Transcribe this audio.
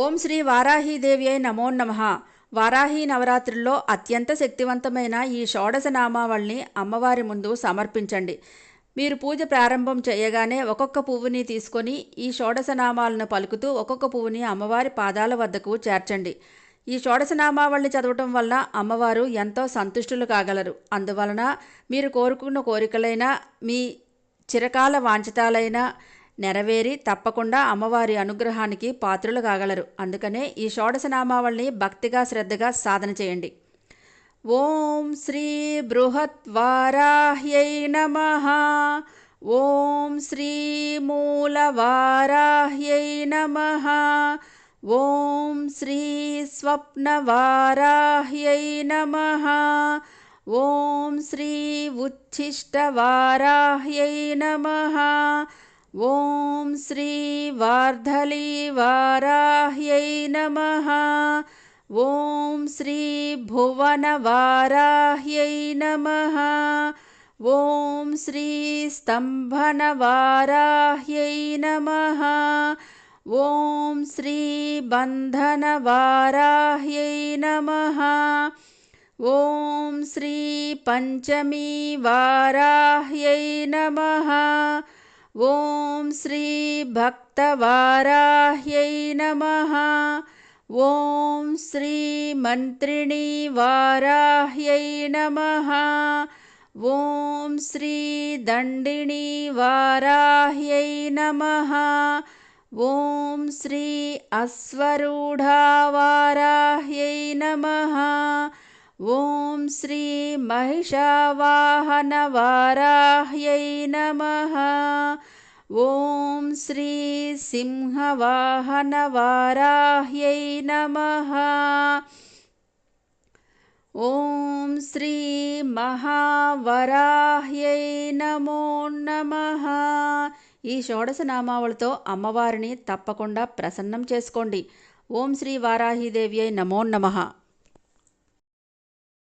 ఓం శ్రీ వారాహీదేవ్యై నమో నమః. వారాహి నవరాత్రుల్లో అత్యంత శక్తివంతమైన ఈ షోడశ నామావళిని అమ్మవారి ముందు సమర్పించండి. మీరు పూజ ప్రారంభం చేయగానే ఒక్కొక్క పువ్వుని తీసుకొని ఈ షోడశ నామాలను పలుకుతూ ఒక్కొక్క పువ్వుని అమ్మవారి పాదాల వద్దకు చేర్చండి. ఈ షోడశ నామావళిని చదవటం వల్ల అమ్మవారు ఎంతో సంతుష్టులు కాగలరు. అందువలన మీరు కోరుకున్న కోరికలైనా మీ చిరకాల వాంఛితాలైనా నెరవేరి తప్పకుండా అమ్మవారి అనుగ్రహానికి పాత్రులు కాగలరు. అందుకనే ఈ షోడశ నామావళిని భక్తిగా శ్రద్ధగా సాధన చేయండి. ఓం శ్రీ బృహద్వారాహ్యై నమః. ఓం శ్రీ మూలవారాహ్యై నమః. ఓం శ్రీ స్వప్నవారాహ్యై నమః. ఓం శ్రీ ఉచ్ఛిష్టవారాహ్యై నమః. ఓం శ్రీ వార్ధలీవారాహ్యై నమః. ఓం శ్రీ భువనవారాహ్యై నమః. ఓం శ్రీ స్తంభనవారాహ్యై నమః. ఓం శ్రీ బంధనవారాహ్యై నమః. ఓం శ్రీ పంచమీవారాహ్యై నమః. ఓం శ్రీ భక్తవారాహ్యై నమః. ఓం శ్రీ మంత్రిణీవారాహ్యై నమః. ఓం శ్రీ దండినీవారాహ్యై నమః. ఓం శ్రీ అశ్వరూఢావారాహ్యై నమః. ఓం శ్రీ మహిషావాహనవారాహ్యై నమః. ఓం శ్రీ సింహవాహనవారాహ్యై నమః. ఓం శ్రీ మహావరాహ్యై నమో నమః. ఈ షోడశ నామావళితో అమ్మవారిని తప్పకుండా ప్రసన్నం చేసుకోండి. ఓం శ్రీ వారాహీదేవ్యై నమో నమః.